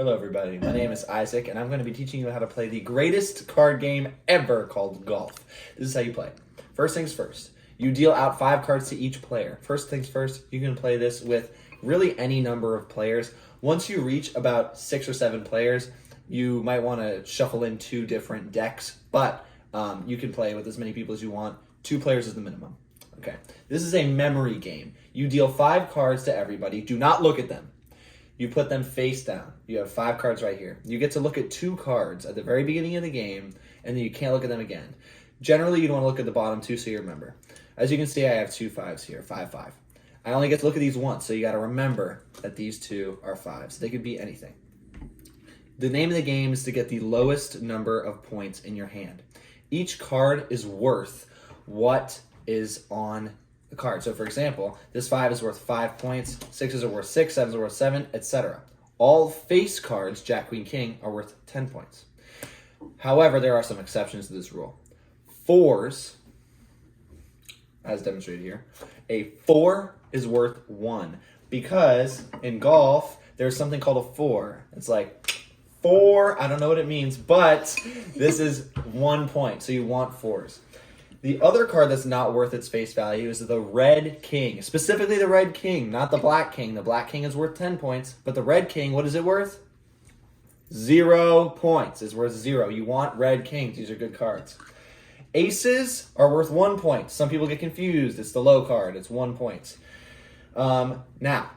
Hello everybody, my name is Isaac and I'm going to be teaching you how to play the greatest card game ever called Golf. This is how you play. First things first, you deal out 5 cards to each player. First things first, you can play this with really any number of players. Once you reach about 6 or 7 players, you might want to shuffle in 2 different decks, but you can play with as many people as you want. 2 players is the minimum. Okay, this is a memory game. You deal 5 cards to everybody. Do not look at them. You put them face down. You have 5 cards right here. You get to look at 2 cards at the very beginning of the game, and then you can't look at them again. Generally, you don't want to look at the bottom 2, so you remember. As you can see, I have 2 5s here, 5, 5. I only get to look at these once, so you got to remember that these 2 are 5s. They could be anything. The name of the game is to get the lowest number of points in your hand. Each card is worth what is on the card. So for example, this 5 is worth 5 points, 6s are worth 6, 7s are worth 7, etc. All face cards, Jack, Queen, King, are worth 10 points. However, there are some exceptions to this rule. 4s, as demonstrated here, a 4 is worth 1 because in golf, there's something called a 4. It's like 4, I don't know what it means, but this is 1 point, so you want 4s. The other card that's not worth its face value is the Red King. Specifically the Red King, not the Black King. The Black King is worth 10 points, but the Red King, what is it worth? 0 points. It's worth 0. You want Red Kings. These are good cards. Aces are worth 1 point. Some people get confused. It's the low card. It's 1 point. Now,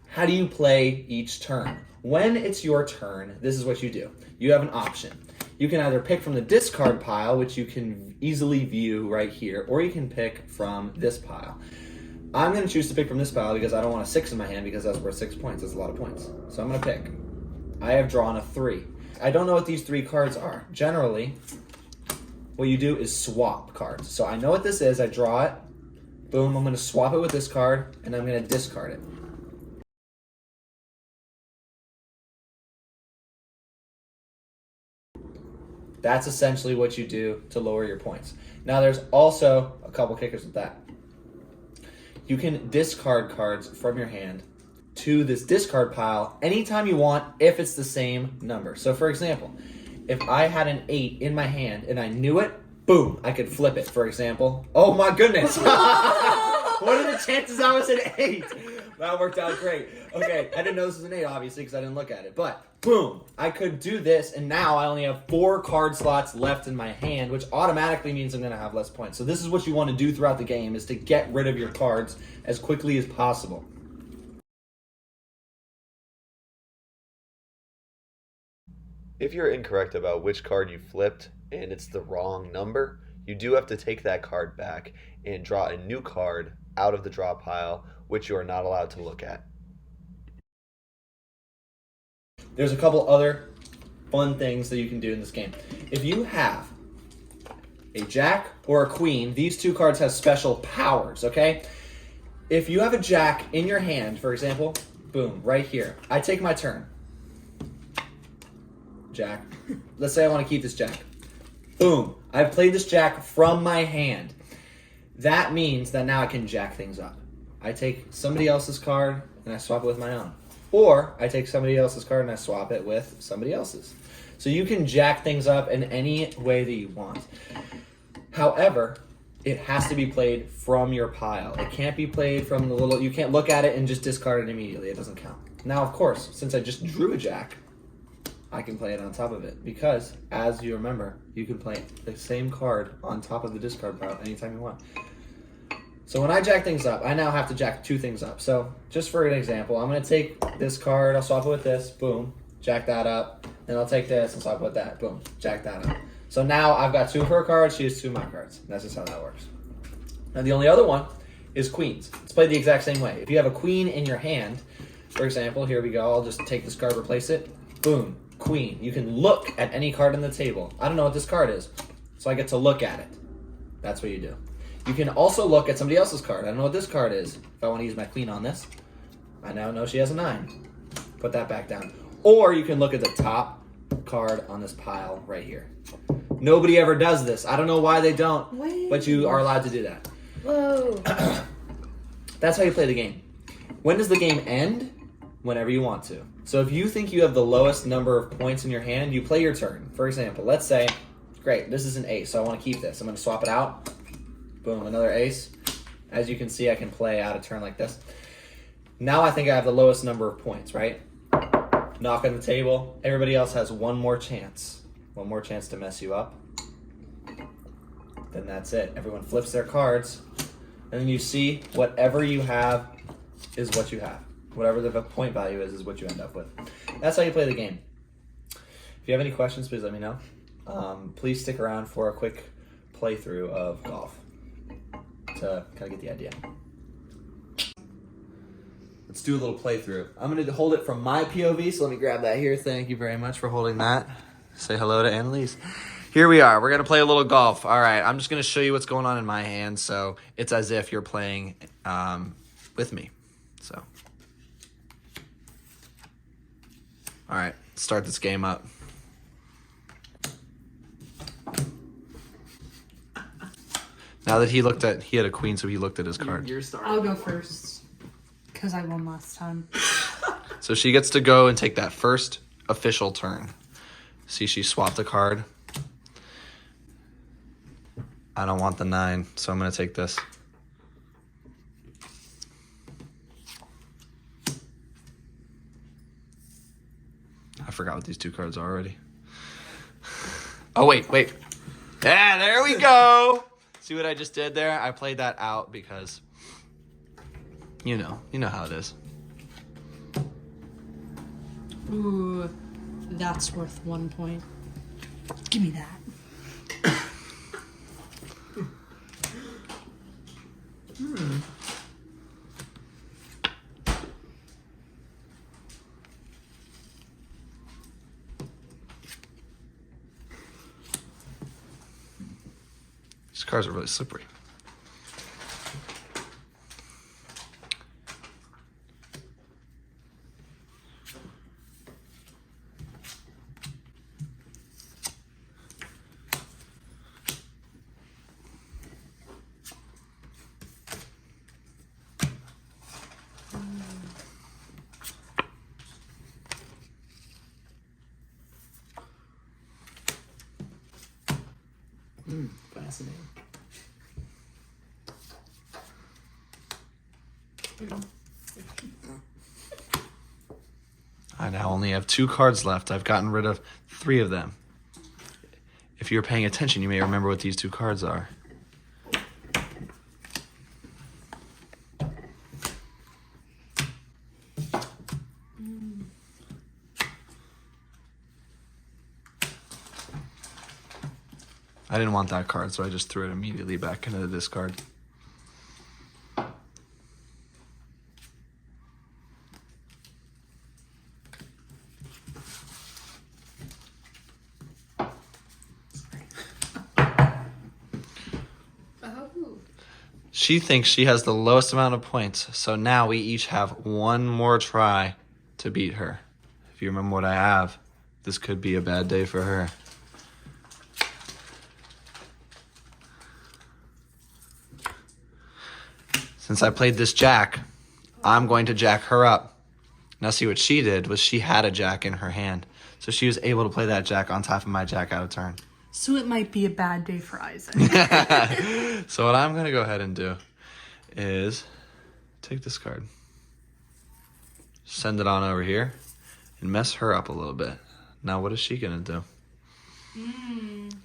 how do you play each turn? When it's your turn, this is what you do. You have an option. You can either pick from the discard pile, which you can easily view right here, or you can pick from this pile. I'm going to choose to pick from this pile because I don't want a 6 in my hand because that's worth 6 points. That's a lot of points. So I'm going to pick. I have drawn a 3. I don't know what these 3 cards are. Generally, what you do is swap cards. So I know what this is. I draw it. Boom, I'm going to swap it with this card, and I'm going to discard it. That's essentially what you do to lower your points. Now there's also a couple kickers with that. You can discard cards from your hand to this discard pile anytime you want if it's the same number. So for example, if I had an 8 in my hand and I knew it, boom, I could flip it, for example. Oh my goodness! What are the chances I was an 8? That worked out great. Okay, I didn't know this was an 8, obviously, because I didn't look at it. But, boom, I could do this, and now I only have 4 card slots left in my hand, which automatically means I'm going to have less points. So this is what you want to do throughout the game, is to get rid of your cards as quickly as possible. If you're incorrect about which card you flipped and it's the wrong number, you do have to take that card back and draw a new card out of the draw pile, which you are not allowed to look at. There's a couple other fun things that you can do in this game. If you have a jack or a queen, these 2 cards have special powers, okay? If you have a jack in your hand, for example, boom, right here. I take my turn. Jack. Let's say I want to keep this jack. Boom. I've played this jack from my hand. That means that now I can jack things up. I take somebody else's card and I swap it with my own. Or I take somebody else's card and I swap it with somebody else's. So you can jack things up in any way that you want. However, it has to be played from your pile. It can't be played from the little, you can't look at it and just discard it immediately. It doesn't count. Now, of course, since I just drew a jack, I can play it on top of it because, as you remember, you can play the same card on top of the discard pile anytime you want. So when I jack things up, I now have to jack 2 things up. So just for an example, I'm going to take this card, I'll swap it with this, boom, jack that up. Then I'll take this and swap it with that, boom, jack that up. So now I've got 2 of her cards, she has 2 of my cards. That's just how that works. Now the only other one is queens. It's played the exact same way. If you have a queen in your hand, for example, here we go, I'll just take this card, replace it, boom, queen. You can look at any card on the table. I don't know what this card is, so I get to look at it. That's what you do. You can also look at somebody else's card. I don't know what this card is. If I want to use my queen on this, I now know she has a 9. Put that back down. Or you can look at the top card on this pile right here. Nobody ever does this. I don't know why they don't, but you are allowed to do that. Whoa. That's how you play the game. When does the game end? Whenever you want to. So if you think you have the lowest number of points in your hand, you play your turn. For example, let's say, great, this is an ace, so I want to keep this. I'm going to swap it out. Boom, another ace. As you can see, I can play out a turn like this. Now I think I have the lowest number of points, right? Knock on the table. Everybody else has one more chance. One more chance to mess you up. Then that's it. Everyone flips their cards. And then you see whatever you have is what you have. Whatever the point value is what you end up with. That's how you play the game. If you have any questions, please let me know. Please stick around for a quick playthrough of golf to kind of get the idea. Let's do a little playthrough. I'm going to hold it from my POV, so let me grab that here. Thank you very much for holding that. Say hello to Annalise. Here we are. We're going to play a little golf. All right, I'm just going to show you what's going on in my hand, so it's as if you're playing with me. So, all right, let's start this game up. Now that he had a queen, so he looked at his card. You're starting. I'll go first because I won last time. So she gets to go and take that first official turn. See, she swapped a card. I don't want the 9, so I'm going to take this. I forgot what these 2 cards are already. Oh, wait. Yeah, there we go. See what I just did there? I played that out because, you know how it is. Ooh, that's worth 1 point. Give me that. These cards are really slippery. Fascinating. I now only have 2 cards left. I've gotten rid of 3 of them. If you're paying attention, you may remember what these 2 cards are. I didn't want that card, so I just threw it immediately back into the discard. She thinks she has the lowest amount of points, so now we each have 1 more try to beat her. If you remember what I have, this could be a bad day for her. Since I played this jack, I'm going to jack her up. Now see what she did was she had a jack in her hand. So she was able to play that jack on top of my jack out of turn. So it might be a bad day for Isaac. So what I'm going to go ahead and do is take this card, send it on over here, and mess her up a little bit. Now what is she going to do?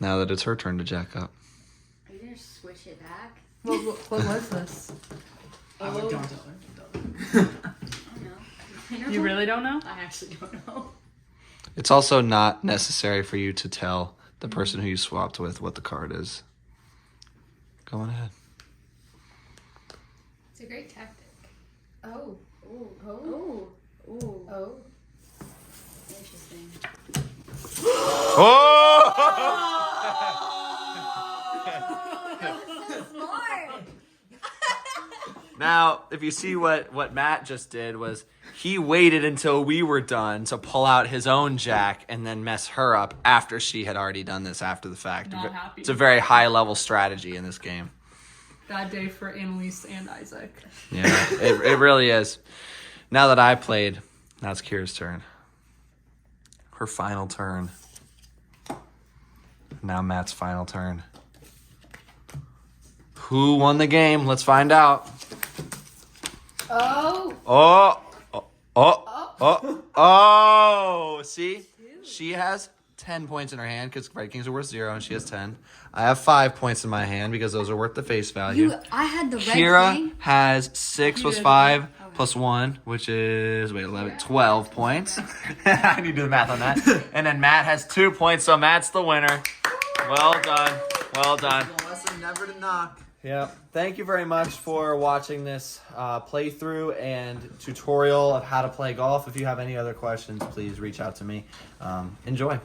Now that it's her turn to jack up. Are you going to switch it back? What was this? I would don't tell her. I don't know. You really don't know? I actually don't know. It's also not necessary for you to tell the person who you swapped with what the card is. Go on ahead. It's a great tactic. Oh. Oh. Oh. Oh. Oh. Interesting. Smart. Now, if you see what Matt just did was he waited until we were done to pull out his own jack and then mess her up after she had already done this after the fact. Not happy. It's a very high level strategy in this game. Bad day for Annalise and Isaac. Yeah, it really is. Now that I played, Now it's Kira's turn. Her final turn. Now Matt's final turn. Who won the game? Let's find out. Oh. Oh. See? She has 10 points in her hand because Vikings are worth 0 and she has 10. I have 5 points in my hand because those are worth the face value. I had the red Kira thing. has 6 plus 5 plus 1, which is, 12 points. I need to do the math on that. And then Matt has 2 points, so Matt's the winner. Well done. Well done. Lesson never to knock. Yeah. Thank you very much for watching this playthrough and tutorial of how to play golf. If you have any other questions, please reach out to me. Enjoy.